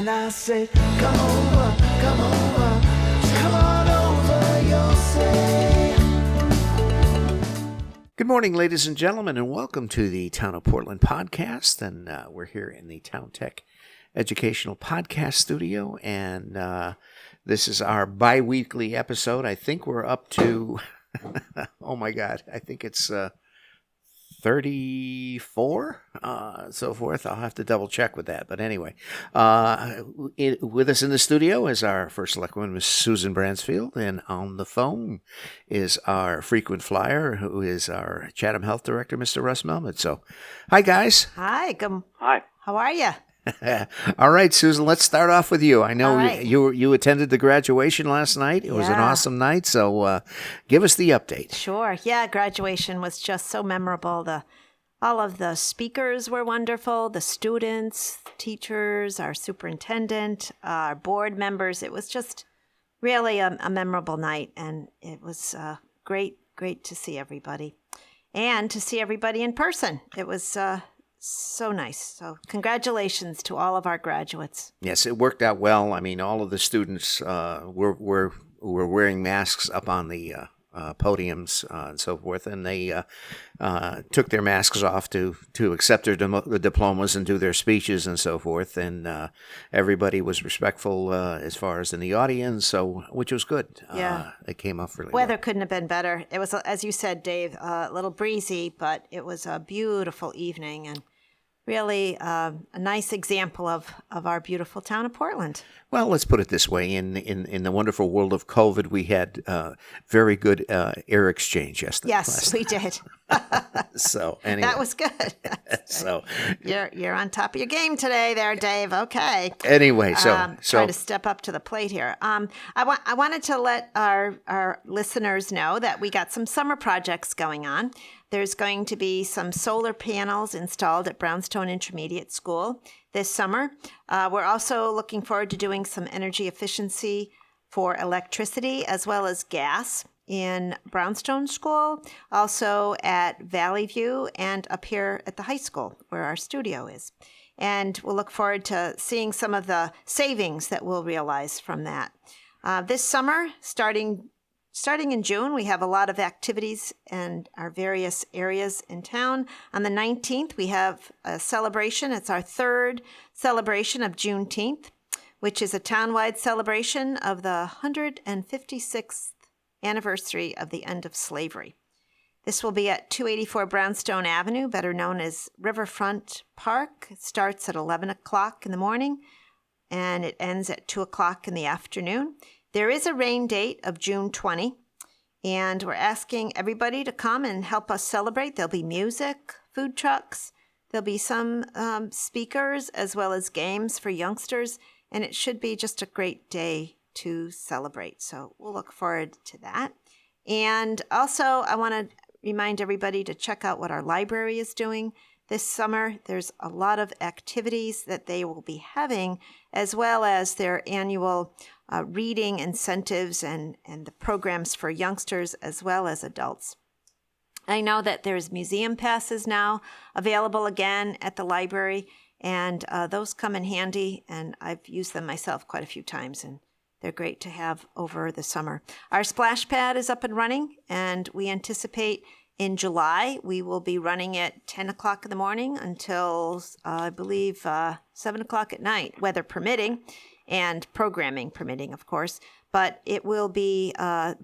And I said, come on over, you'll say. Good morning, ladies and gentlemen, and welcome to the Town of Portland podcast. And we're here in the Town Tech Educational Podcast Studio, and this is our bi-weekly episode. I think we're up to, oh my God, I think it's 34, so forth. I'll have to double check with that. But anyway, with us in the studio is our first selectwoman, Ms. Susan Bransfield, and on the phone is our frequent flyer, who is our Chatham Health Director, Mr. Russ Melman. So, hi, guys. Hi. Hi. How are you? All right, Susan, let's start off with you. I know right. you attended the graduation last night. It was an awesome night, so give us the update. Sure. Yeah, graduation was just so memorable. All of the speakers were wonderful, the students, teachers, our superintendent, our board members. It was just really a memorable night, and it was great to see everybody. And to see everybody in person. It was so nice. So congratulations to all of our graduates. Yes, it worked out well. I mean, all of the students were wearing masks up on the podiums and so forth, and they took their masks off to accept their diplomas and do their speeches and so forth. And everybody was respectful as far as in the audience, so which was good. Yeah, it came off really Weather well. couldn't have been better. It was, as you said, Dave, a little breezy, but it was a beautiful evening and really a nice example of our beautiful town of Portland. Well, let's put it this way: in the wonderful world of COVID, we had very good air exchange yesterday. Yes, we did. So anyway, That was good. so You're on top of your game today, there, Dave. Okay. anyway, Try to step up to the plate here. I wanted to let our listeners know that we got some summer projects going on. There's going to be some solar panels installed at Brownstone Intermediate School this summer. We're also looking forward to doing some energy efficiency for electricity as well as gas in Brownstone School, also at Valley View, and up here at the high school where our studio is. And we'll look forward to seeing some of the savings that we'll realize from that. This summer, starting in June, we have a lot of activities in our various areas in town. On the 19th, we have a celebration. It's our third celebration of Juneteenth, which is a townwide celebration of the 156th anniversary of the end of slavery. This will be at 284 Brownstone Avenue, better known as Riverfront Park. It starts at 11 o'clock in the morning, and it ends at 2 o'clock in the afternoon. There is a rain date of June 20, and we're asking everybody to come and help us celebrate. There'll be music, food trucks, there'll be some speakers, as well as games for youngsters, and it should be just a great day to celebrate. So we'll look forward to that. And also, I want to remind everybody to check out what our library is doing this summer. There's a lot of activities that they will be having, as well as their annual reading incentives and the programs for youngsters as well as adults. I know that there's museum passes now available again at the library, and those come in handy, and I've used them myself quite a few times, and they're great to have over the summer. Our splash pad is up and running, and we anticipate in July we will be running at 10 o'clock in the morning until, I believe, 7 o'clock at night, weather permitting, and programming permitting, of course. But it will be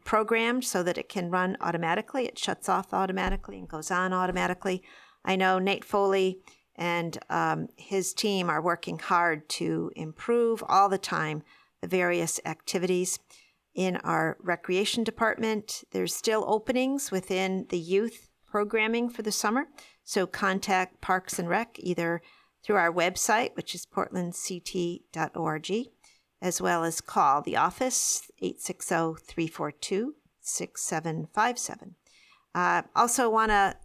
programmed so that it can run automatically. It shuts off automatically and goes on automatically. I know Nate Foley and his team are working hard to improve all the time the various activities. In our recreation department, there's still openings within the youth programming for the summer. So contact Parks and Rec either through our website, which is portlandct.org, as well as call the office, 860-342-6757. Also want to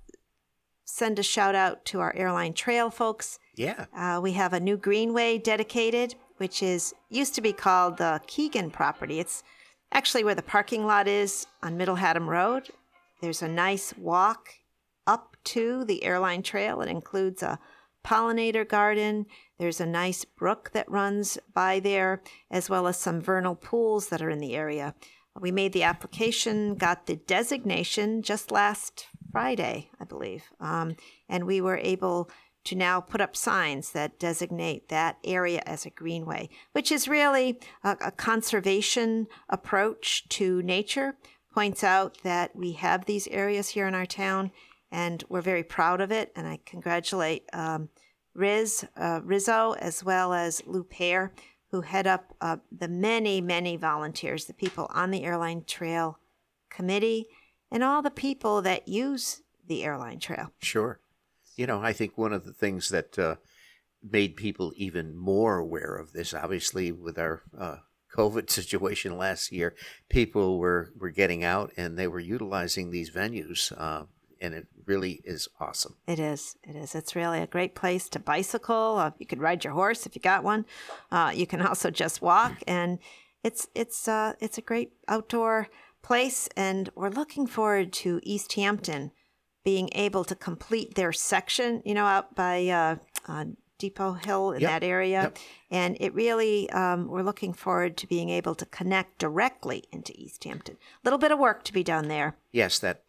send a shout out to our Airline Trail folks. Yeah. We have a new greenway dedicated, which used to be called the Keegan property. It's actually where the parking lot is on Middle Haddam Road. There's a nice walk up to the Airline Trail. It includes a pollinator garden. There's a nice brook that runs by there, as well as some vernal pools that are in the area. We made the application, got the designation just last Friday, I believe, and we were able to now put up signs that designate that area as a greenway, which is really a conservation approach to nature. Points out that we have these areas here in our town, and we're very proud of it. And I congratulate Rizzo, as well as Lou Pear, who head up the many, many volunteers, the people on the Airline Trail committee, and all the people that use the Airline Trail. Sure. I think one of the things that made people even more aware of this, obviously, with our COVID situation last year, people were getting out and they were utilizing these venues, and it really is awesome. It is. It's really a great place to bicycle. You could ride your horse if you got one. You can also just walk, and it's a great outdoor place. And we're looking forward to East Hampton being able to complete their section, out by Depot Hill in that area. Yep. And it really, we're looking forward to being able to connect directly into East Hampton. A little bit of work to be done there. Yes, that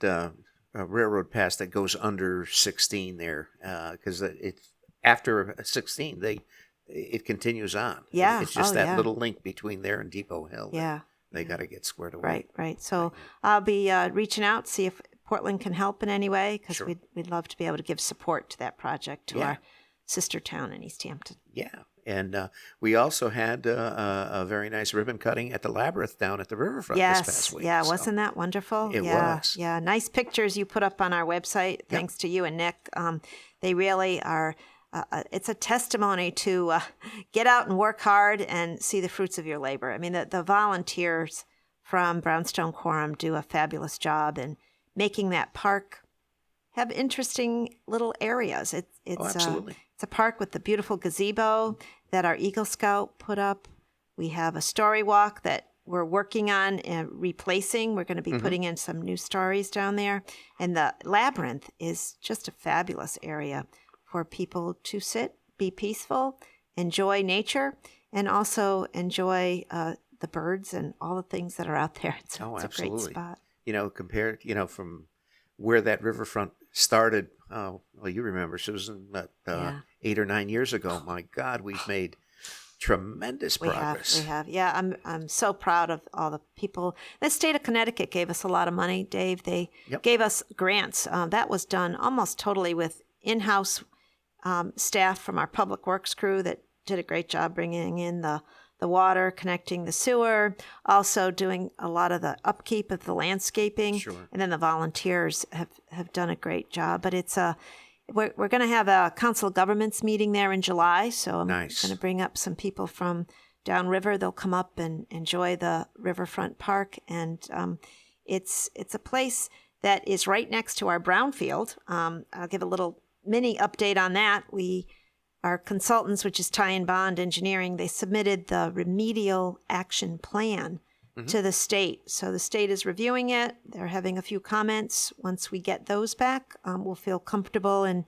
railroad pass that goes under 16 there, because it's after 16, it continues on. Yeah. It's just that little link between there and Depot Hill. Yeah. They got to get squared away. Right. So I'll be reaching out, see if Portland can help in any way, because Sure. we'd love to be able to give support to that project to our sister town in East Hampton. Yeah, and we also had a very nice ribbon cutting at the Labyrinth down at the Riverfront this past week. Yeah, wasn't that wonderful? It was. Yeah, nice pictures you put up on our website, thanks to you and Nick. They really are, it's a testimony to get out and work hard and see the fruits of your labor. I mean, the volunteers from Brownstone Quorum do a fabulous job in making that park have interesting little areas. Absolutely. It's a park with the beautiful gazebo that our Eagle Scout put up. We have a story walk that we're working on and replacing. We're going to be putting in some new stories down there. And the Labyrinth is just a fabulous area for people to sit, be peaceful, enjoy nature, and also enjoy the birds and all the things that are out there. It's a great spot. Compared, from where that riverfront started, well, you remember, Susan, 8 or 9 years ago. My God, we've made tremendous progress. We have. Yeah, I'm so proud of all the people. The state of Connecticut gave us a lot of money, Dave. They gave us grants. That was done almost totally with in-house staff from our public works crew that did a great job bringing in the water, connecting the sewer, also doing a lot of the upkeep of the landscaping. Sure. And then the volunteers have done a great job. But we're going to have a council of governments meeting there in July. So I'm going to bring up some people from downriver. They'll come up and enjoy the Riverfront Park. And it's a place that is right next to our brownfield. I'll give a little mini update on that. Our consultants, which is Ty and Bond Engineering, they submitted the remedial action plan to the state. So the state is reviewing it. They're having a few comments. Once we get those back, we'll feel comfortable in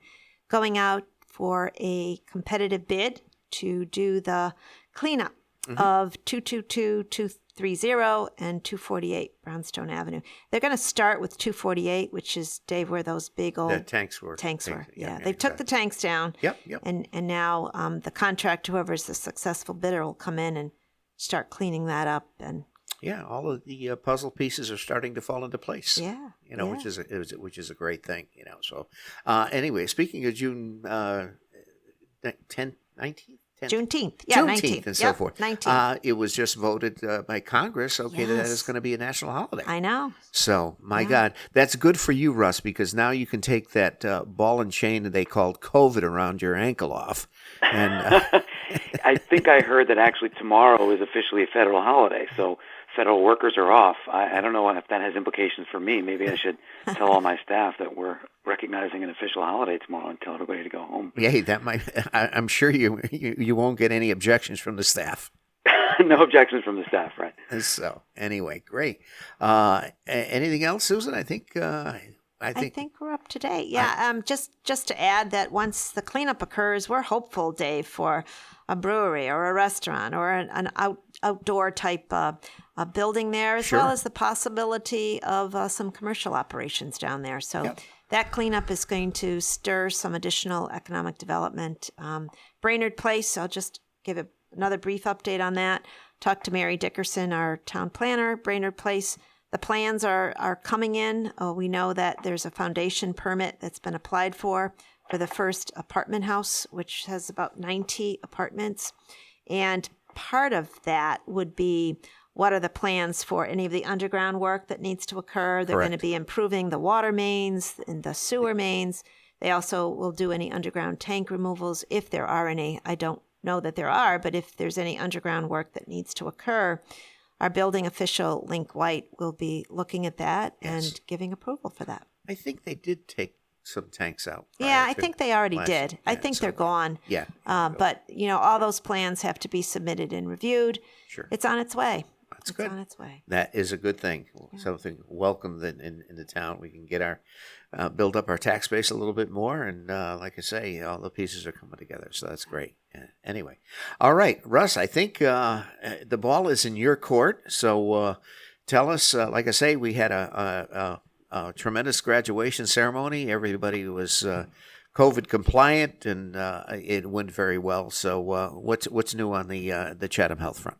going out for a competitive bid to do the cleanup of 222, 230, and 248 Brownstone Avenue. They're going to start with 248, which is, Dave, where those big old The tanks were. Yeah, they took the tanks down. Yep. And now the contract, whoever's the successful bidder, will come in and start cleaning that up. And yeah, all of the puzzle pieces are starting to fall into place. Yeah. Which is a great thing. So anyway, speaking of June 10th, 19th. Juneteenth. Yeah, 19th and so forth. 19th. It was just voted by Congress, that is going to be a national holiday. I know. So, my God, that's good for you, Russ, because now you can take that ball and chain that they called COVID around your ankle off. And I think I heard that actually tomorrow is officially a federal holiday, so federal workers are off. I don't know if that has implications for me. Maybe I should tell all my staff that we're recognizing an official holiday tomorrow and tell everybody to go home. Yeah, that might. I'm sure you won't get any objections from the staff. No objections from the staff, right? So anyway, great. Anything else, Susan? I think I think we're up to date. Yeah. Just to add that once the cleanup occurs, we're hopeful, Dave, for a brewery or a restaurant or an outdoor type building there, as well as the possibility of some commercial operations down there. So that cleanup is going to stir some additional economic development. Brainerd Place, I'll just give another brief update on that. Talked to Mary Dickerson, our town planner. Brainerd Place, the plans are coming in. We know that there's a foundation permit that's been applied for the first apartment house, which has about 90 apartments. And part of that would be, what are the plans for any of the underground work that needs to occur? They're going to be improving the water mains and the sewer mains. They also will do any underground tank removals if there are any. I don't know that there are, but if there's any underground work that needs to occur, our building official, Link White, will be looking at that and giving approval for that. I think they did take some tanks out. Yeah, I think they already did. I think they're gone. Yeah. But, all those plans have to be submitted and reviewed. Sure. It's on its way. That's good. On its way. That is a good thing. Something welcome that in the town. We can get our build up our tax base a little bit more, and like I say, all the pieces are coming together. So that's great. Anyway, all right, Russ. I think the ball is in your court. So tell us. Like I say, we had a tremendous graduation ceremony. Everybody was COVID compliant, and it went very well. So what's new on the Chatham Health front?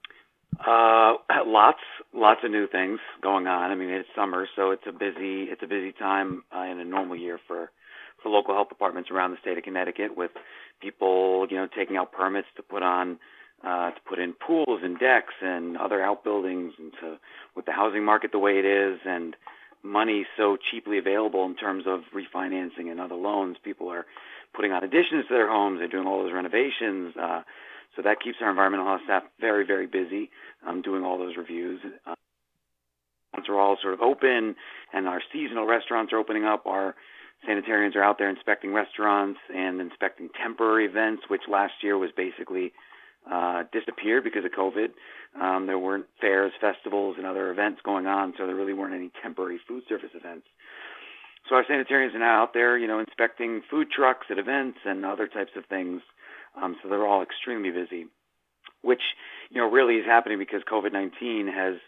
Lots of new things going on. I mean, it's summer, so it's a busy time in a normal year for local health departments around the state of Connecticut, with people, taking out permits to put in pools and decks and other outbuildings, and with the housing market the way it is and money so cheaply available in terms of refinancing and other loans, people are putting on additions to their homes. They're doing all those renovations. So that keeps our environmental health staff very, very busy doing all those reviews. Restaurants are all sort of open, and our seasonal restaurants are opening up. Our sanitarians are out there inspecting restaurants and inspecting temporary events, which last year was basically disappeared because of COVID. There weren't fairs, festivals, and other events going on, so there really weren't any temporary food service events. So our sanitarians are now out there, inspecting food trucks at events and other types of things. So they're all extremely busy, which, really is happening because COVID-19 has,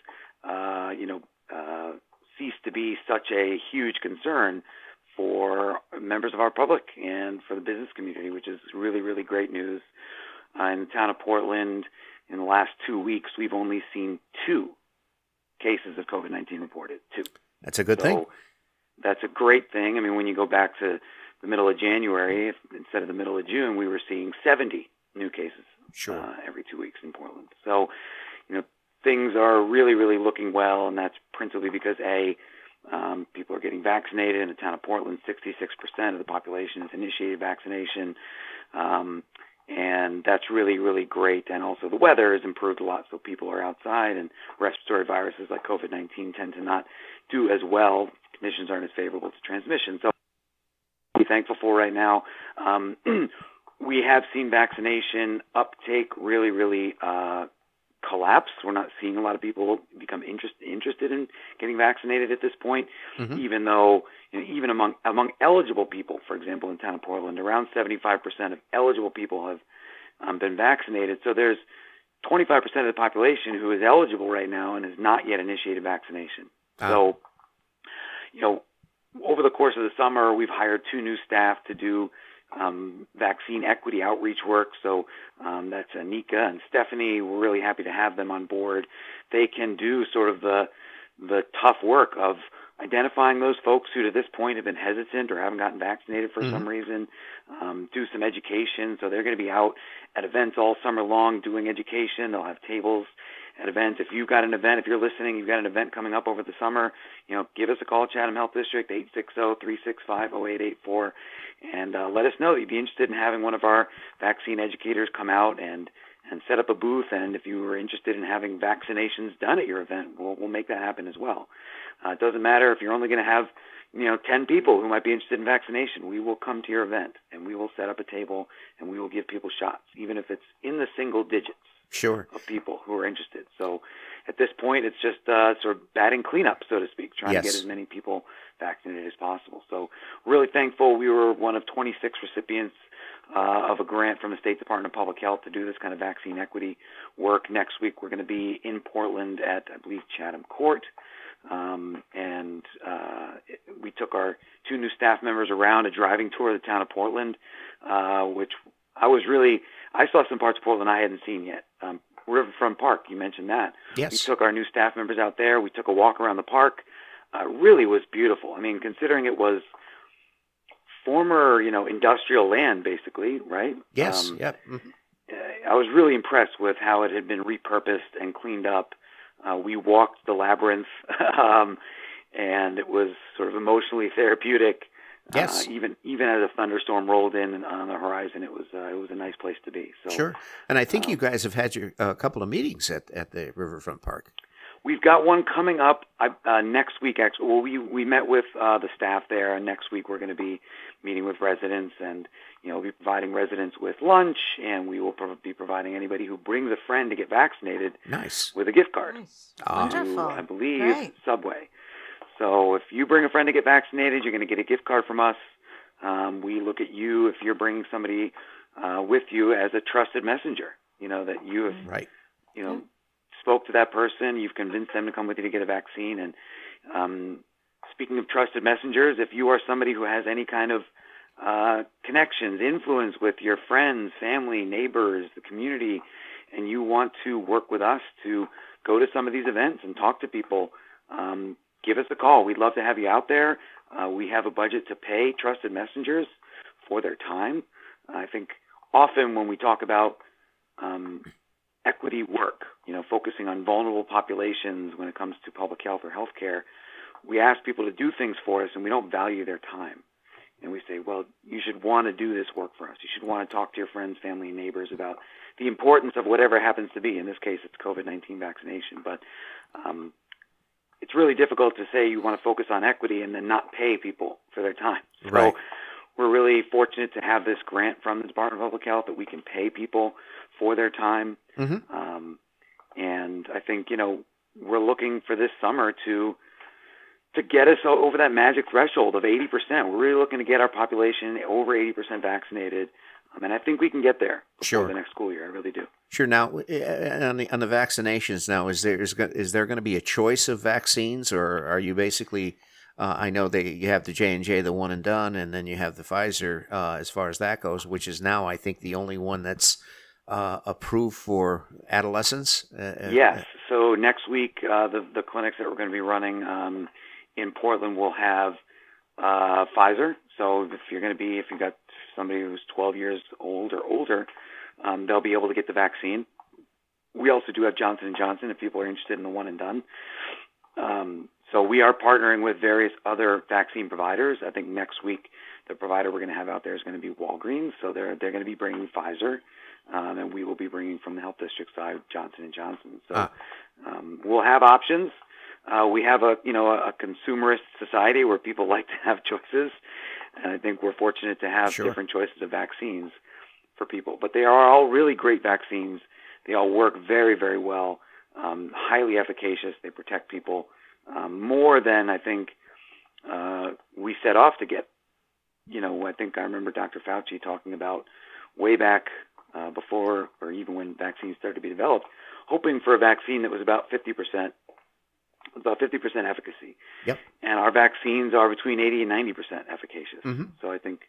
ceased to be such a huge concern for members of our public and for the business community, which is really, really great news. In the town of Portland, in the last 2 weeks, we've only seen 2 cases of COVID-19 reported. 2. That's a good thing. That's a great thing. I mean, when you go back to the middle of January, instead of the middle of June, we were seeing 70 new cases every 2 weeks in Portland. So, things are really, really looking well, and that's principally because, people are getting vaccinated. In the town of Portland, 66% of the population has initiated vaccination, and that's really, really great. And also the weather has improved a lot, so people are outside, and respiratory viruses like COVID-19 tend to not do as well. Conditions aren't as favorable to transmission. So we're thankful for right now. We have seen vaccination uptake really, really collapse. We're not seeing a lot of people become interested in getting vaccinated at this point, even though, even among eligible people, for example, in the town of Portland, around 75% of eligible people have been vaccinated. So there's 25% of the population who is eligible right now and has not yet initiated vaccination. So, over the course of the summer, we've hired 2 new staff to do vaccine equity outreach work. So that's Anika and Stephanie. We're really happy to have them on board. They can do sort of the tough work of identifying those folks who to this point have been hesitant or haven't gotten vaccinated for some reason, do some education. So they're going to be out at events all summer long doing education. They'll have tables at events. If you've got an event, if you're listening, you've got an event coming up over the summer, give us a call, Chatham Health District, 860-365-0884, and let us know that you'd be interested in having one of our vaccine educators come out and set up a booth. And if you were interested in having vaccinations done at your event, we'll make that happen as well. It doesn't matter if you're only going to have 10 people who might be interested in vaccination. We will come to your event, and we will set up a table, and we will give people shots, even if it's in the single digits. Sure. of people who are interested. So at this point, it's just sort of batting cleanup, so to speak, trying to get Yes. as many people vaccinated as possible. So really thankful. We were one of 26 recipients of a grant from the State Department of Public Health to do this kind of vaccine equity work. Next week, we're going to be in Portland at, I believe, Chatham Court. We took our 2 new staff members around a driving tour of the town of Portland, which I saw some parts of Portland I hadn't seen yet. Riverfront Park, you mentioned that. Yes. We took our new staff members out there. We took a walk around the park. Really was beautiful. I mean, considering it was former, industrial land, basically, right? Yes. Yep. Mm-hmm. I was really impressed with how it had been repurposed and cleaned up. We walked the labyrinth, and it was sort of emotionally therapeutic. Yes. Even as a thunderstorm rolled in on the horizon, it was a nice place to be. So Sure. And I think you guys have had your couple of meetings at the Riverfront Park. we've got one coming up next week. Actually, well, we met with the staff there, and next week we're going to be meeting with residents, and we'll be providing residents with lunch, and we will be providing anybody who brings a friend to get vaccinated Nice. with a gift card. Nice. To, Wonderful. I believe, Great. Subway. So if you bring a friend to get vaccinated, you're going to get a gift card from us. We look at you if you're bringing somebody with you as a trusted messenger. That you have, Right. spoke to that person, you've convinced them to come with you to get a vaccine. And speaking of trusted messengers, if you are somebody who has any kind of connections, influence with your friends, family, neighbors, the community, and you want to work with us to go to some of these events and talk to people, give us a call. We'd love to have you out there. We have a budget to pay trusted messengers for their time. I think often when we talk about equity work, focusing on vulnerable populations when it comes to public health or healthcare, we ask people to do things for us and we don't value their time. And we say, well, you should want to do this work for us. You should want to talk to your friends, family, and neighbors about the importance of whatever happens to be. In this case, it's COVID-19 vaccination. But it's really difficult to say you want to focus on equity and then not pay people for their time. Right. So we're really fortunate to have this grant from the Department of Public Health that we can pay people for their time. Mm-hmm. And I think, we're looking for this summer to get us over that magic threshold of 80%. We're really looking to get our population over 80% vaccinated. And I think we can get there before Sure. the next school year. I really do. Sure. Now, on the vaccinations, now is there going to be a choice of vaccines, or are you basically? I know that you have the J&J, the one and done, and then you have the Pfizer as far as that goes, which is now I think the only one that's approved for adolescents. Yes. So next week, the clinics that we're going to be running in Portland will have Pfizer. So if you've got somebody who's 12 years old or older, they'll be able to get the vaccine. We also do have Johnson & Johnson if people are interested in the one and done. So we are partnering with various other vaccine providers. I think next week the provider we're going to have out there is going to be Walgreens. So they're going to be bringing Pfizer, and we will be bringing from the health district side Johnson & Johnson. So we'll have options. We have a consumerist society where people like to have choices, and I think we're fortunate to have Sure. different choices of vaccines for people. But they are all really great vaccines. They all work very, very well, highly efficacious. They protect people more than I think we set off to get. I think I remember Dr. Fauci talking about way back before, or even when vaccines started to be developed, hoping for a vaccine that was about 50% efficacy. Yep. And our vaccines are between 80 and 90% efficacious. Mm-hmm. So I think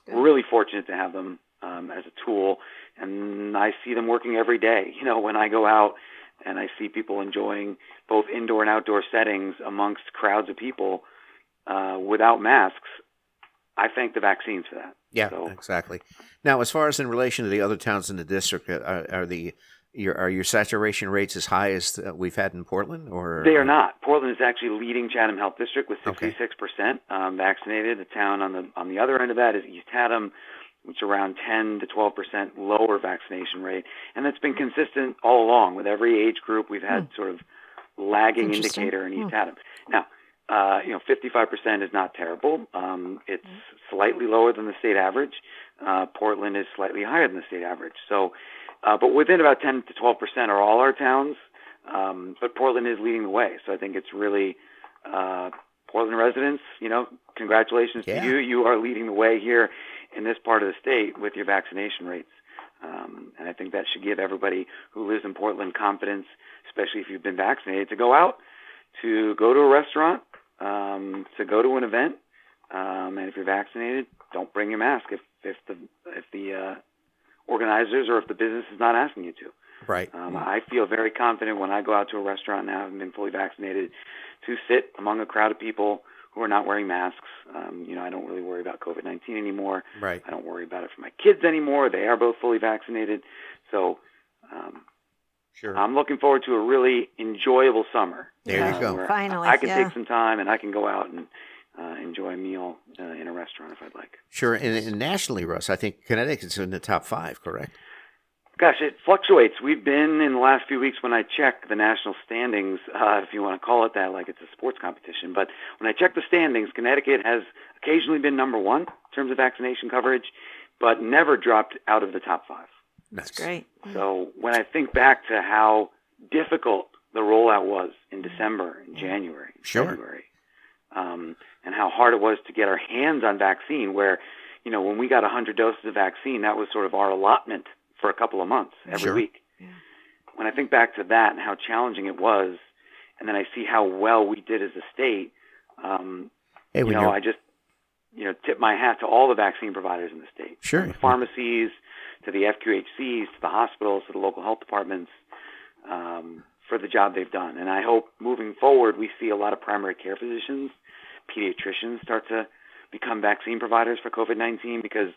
we're really fortunate to have them as a tool, and I see them working every day. When I go out and I see people enjoying both indoor and outdoor settings amongst crowds of people without masks, I thank the vaccines for that. Yeah, So, exactly. Now, as far as in relation to the other towns in the district, are your saturation rates as high as we've had in Portland, or they are not. Portland is actually leading Chatham Health District with Okay. 66% vaccinated. The town on the other end of that is East Chatham, which is around 10 to 12% lower vaccination rate, and that's been consistent all along with every age group. We've had sort of lagging Interesting. indicator in East Chatham. Now, 55% is not terrible. It's slightly lower than the state average. Portland is slightly higher than the state average. So, but within about 10 to 12% are all our towns. But Portland is leading the way. So I think it's really, Portland residents, congratulations to you. You are leading the way here in this part of the state with your vaccination rates. And I think that should give everybody who lives in Portland confidence, especially if you've been vaccinated, to go out, to go to a restaurant, to go to an event. And if you're vaccinated, don't bring your mask if the organizers or if the business is not asking you to. Right. I feel very confident when I go out to a restaurant now, having been fully vaccinated, to sit among a crowd of people who are not wearing masks. I don't really worry about COVID-19 anymore. Right. I don't worry about it for my kids anymore. They are both fully vaccinated. So sure. I'm looking forward to a really enjoyable summer. There you go. Where Finally, I can take some time and I can go out and enjoy a meal in a restaurant if I'd like. Sure. And nationally, Russ, I think Connecticut's in the top 5, correct? Gosh, it fluctuates. We've been in the last few weeks when I check the national standings, if you want to call it that, like it's a sports competition. But when I check the standings, Connecticut has occasionally been number 1 in terms of vaccination coverage, but never dropped out of the top 5. That's great. So when I think back to how difficult the rollout was in December and January, February, and how hard it was to get our hands on vaccine, where, when we got 100 doses of vaccine, that was sort of our allotment for a couple of months every week. Yeah. When I think back to that and how challenging it was, and then I see how well we did as a state, I just, tip my hat to all the vaccine providers in the state. Sure. From the pharmacies, to the FQHCs, to the hospitals, to the local health departments, for the job they've done. And I hope moving forward we see a lot of primary care physicians, pediatricians start to become vaccine providers for COVID-19 because,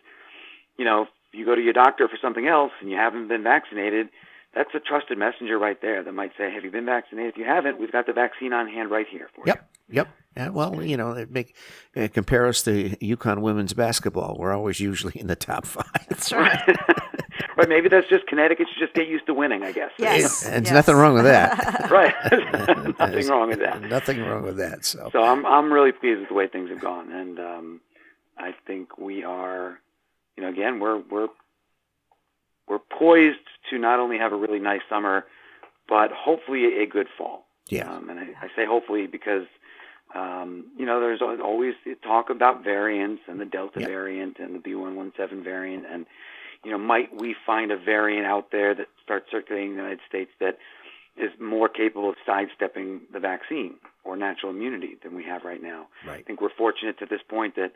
if you go to your doctor for something else and you haven't been vaccinated, that's a trusted messenger right there that might say, have you been vaccinated? If you haven't, we've got the vaccine on hand right here for you. Yep. Yeah, well, compare us to UConn women's basketball. We're always usually in the top 5. That's right. Right, maybe that's just Connecticut should just get used to winning, I guess. Yes. There's nothing wrong with that. Right. Nothing wrong with that. Nothing wrong with that. So I'm really pleased with the way things have gone. And I think we are, again, we're poised to not only have a really nice summer, but hopefully a good fall. Yeah. And I say hopefully because, there's always talk about variants and the Delta variant and the B117 variant. And, might we find a variant out there that starts circulating in the United States that is more capable of sidestepping the vaccine or natural immunity than we have right now? Right. I think we're fortunate to this point that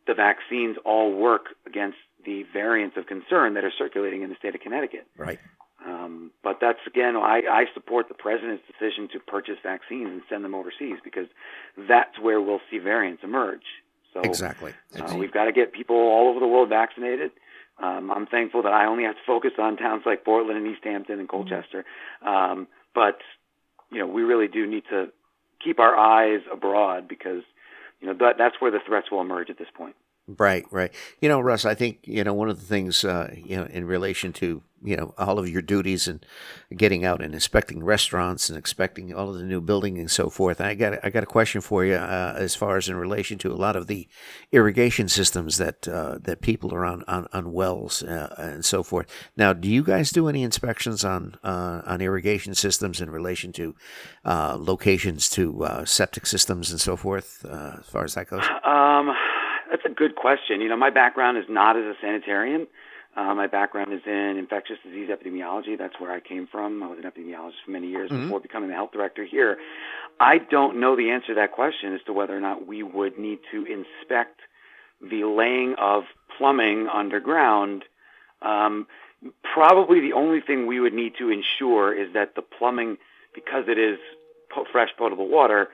the vaccines all work against the variants of concern that are circulating in the state of Connecticut. Right. But that's, again, I support the president's decision to purchase vaccines and send them overseas because that's where we'll see variants emerge. So exactly. We've got to get people all over the world vaccinated. I'm thankful that I only have to focus on towns like Portland and East Hampton and Colchester. But, we really do need to keep our eyes abroad because, that's where the threats will emerge at this point. Right. Russ, I think, one of the things, in relation to, all of your duties and getting out and inspecting restaurants and inspecting all of the new building and so forth. I got a question for you as far as in relation to a lot of the irrigation systems that people are on wells and so forth. Now, do you guys do any inspections on irrigation systems in relation to locations to septic systems and so forth as far as that goes? That's a good question. My background is not as a sanitarian. My background is in infectious disease epidemiology. That's where I came from. I was an epidemiologist for many years before becoming the health director here. I don't know the answer to that question as to whether or not we would need to inspect the laying of plumbing underground. Probably the only thing we would need to ensure is that the plumbing, because it is fresh potable water,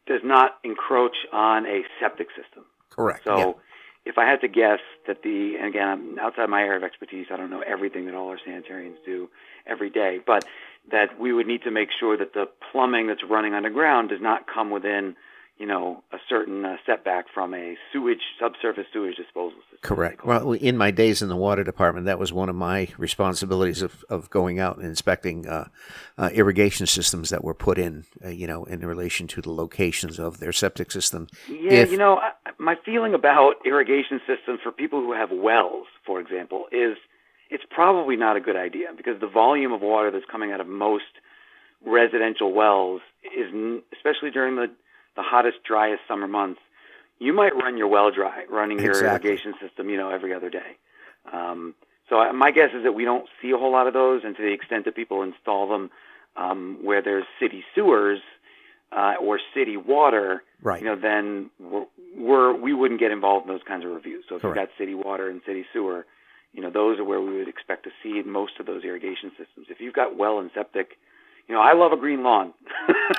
does not encroach on a septic system. Correct. So if I had to guess that and again, I'm outside my area of expertise, I don't know everything that all our sanitarians do every day, but that we would need to make sure that the plumbing that's running underground does not come within, a certain setback from a subsurface sewage disposal system. Correct. Well, in my days in the water department, that was one of my responsibilities of going out and inspecting irrigation systems that were put in, in relation to the locations of their septic system. Yeah, my feeling about irrigation systems for people who have wells, for example, is it's probably not a good idea because the volume of water that's coming out of most residential wells is, especially during the hottest, driest summer months, you might run your well dry, running your irrigation system, every other day. So my guess is that we don't see a whole lot of those, and to the extent that people install them where there's city sewers or city water, right. Then we wouldn't get involved in those kinds of reviews. So if you've got city water and city sewer, those are where we would expect to see most of those irrigation systems. If you've got well and septic, I love a green lawn.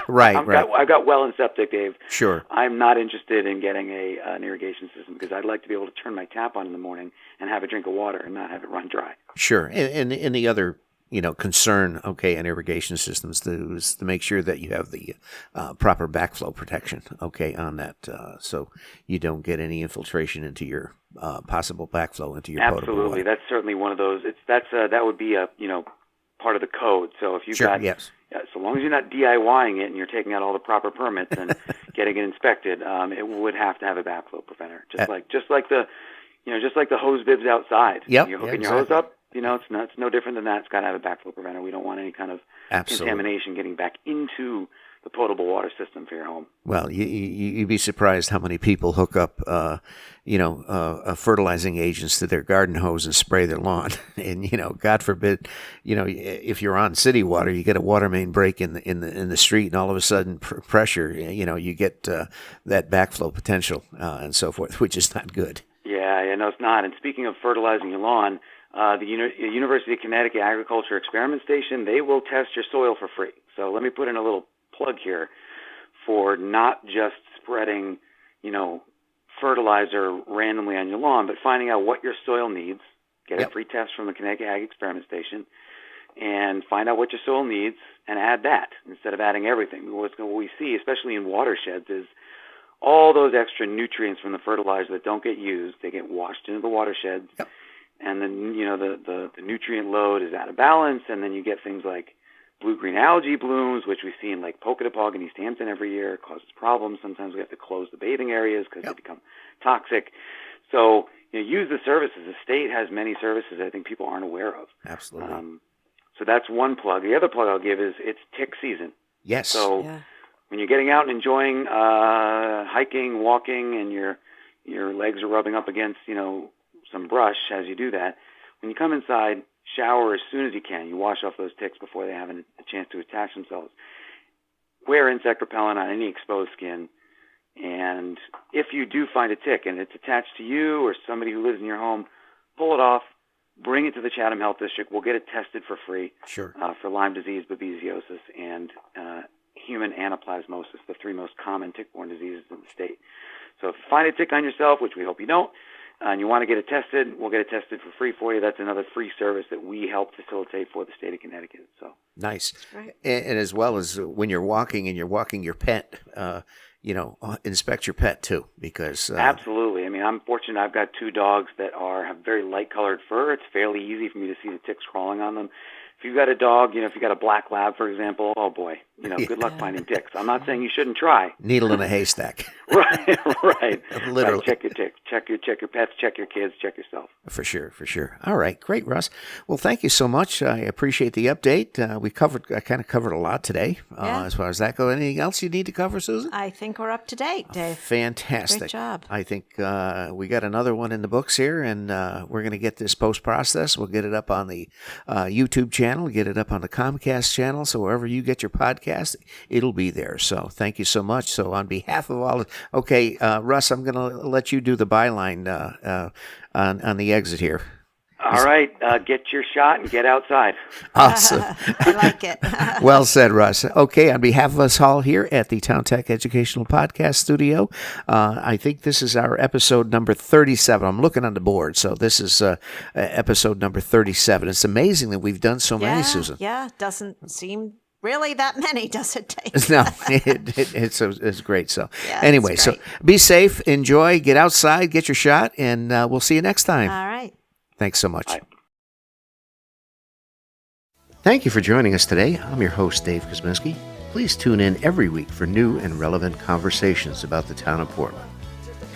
Right, I've got well and septic, Dave. Sure. I'm not interested in getting an irrigation system because I'd like to be able to turn my tap on in the morning and have a drink of water and not have it run dry. Sure. And the other, concern, in irrigation systems is to make sure that you have the proper backflow protection, on that, so you don't get any infiltration into your possible backflow into your potable water. Absolutely. That's certainly one of those. That would be a, part of the code. So if you've got, so long as you're not DIYing it and you're taking out all the proper permits and getting it inspected, it would have to have a backflow preventer, just like the hose bibs outside. Yep. You're hooking your hose up. It's no different than that. It's got to have a backflow preventer. We don't want any kind of contamination getting back into the potable water system for your home. Well, you'd be surprised how many people hook up, fertilizing agents to their garden hose and spray their lawn. And, God forbid, if you're on city water, you get a water main break in the street, and all of a sudden pressure, you get that backflow potential and so forth, which is not good. Yeah, no, it's not. And speaking of fertilizing your lawn, the University of Connecticut Agriculture Experiment Station, they will test your soil for free. So let me put in a little plug here for not just spreading, fertilizer randomly on your lawn, but finding out what your soil needs. Get a free test from the Connecticut Ag Experiment Station and find out what your soil needs and add that instead of adding everything. What we see, especially in watersheds, is all those extra nutrients from the fertilizer that don't get used, they get washed into the watersheds. Yep. And then, the nutrient load is out of balance, and then you get things like blue-green algae blooms, which we see in Lake Pocatapog in East Hampton every year. It causes problems. Sometimes we have to close the bathing areas because they become toxic. So use the services. The state has many services I think people aren't aware of. Absolutely. So that's one plug. The other plug I'll give is it's tick season. Yes. So when you're getting out and enjoying hiking, walking, and your legs are rubbing up against, some brush as you do that, when you come inside, shower as soon as you can. You wash off those ticks before they have a chance to attach themselves. Wear insect repellent on any exposed skin. And if you do find a tick and it's attached to you or somebody who lives in your home, pull it off, bring it to the Chatham Health District. We'll get it tested for free for Lyme disease, babesiosis, and human anaplasmosis, the three most common tick-borne diseases in the state. So if you find a tick on yourself, which we hope you don't, and you want to get it tested, we'll get it tested for free for you. That's another free service that we help facilitate for the state of Connecticut. So nice. Right. And as well as when you're walking and you're walking your pet, inspect your pet too, because absolutely. I mean, I'm fortunate. I've got two dogs that have very light-colored fur. It's fairly easy for me to see the ticks crawling on them. If you've got a dog, if you've got a black lab, for example, oh boy, good luck finding ticks. I'm not saying you shouldn't try. Needle in a haystack. Right. Literally. Right. Check your ticks, check your pets, check your kids, check yourself. For sure. All right, great, Russ. Well, thank you so much. I appreciate the update. I kind of covered a lot today as far as that goes. Anything else you need to cover, Susan? I think we're up to date, Dave. Fantastic. Great job. I think we got another one in the books here, and we're going to get this post-processed. We'll get it up on the YouTube channel, get it up on the Comcast channel, so wherever you get your podcast, it'll be there. So thank you so much. So on behalf of all, Russ, I'm going to let you do the byline on the exit here. All right, get your shot and get outside. Awesome. I like it. Well said, Russ. Okay, on behalf of us all here at the Town Tech Educational Podcast Studio, I think this is our episode number 37. I'm looking on the board, so this is episode number 37. It's amazing that we've done so many, Susan. Yeah, doesn't seem really that many does it take. No, it's great. So Yeah, anyway, it's so great. be safe, enjoy, get outside, get your shot, and we'll see you next time. All right. Thanks so much. Bye. Thank you for joining us today. I'm your host, Dave Kosminski. Please tune in every week for new and relevant conversations about the town of Portland.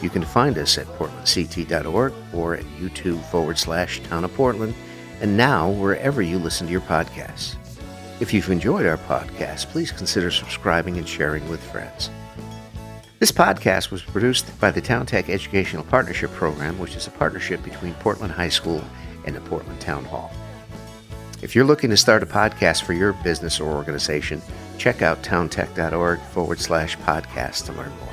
You can find us at portlandct.org or at YouTube/Town of Portland, and now wherever you listen to your podcasts. If you've enjoyed our podcast, please consider subscribing and sharing with friends. This podcast was produced by the Town Tech Educational Partnership Program, which is a partnership between Portland High School and the Portland Town Hall. If you're looking to start a podcast for your business or organization, check out towntech.org/podcast to learn more.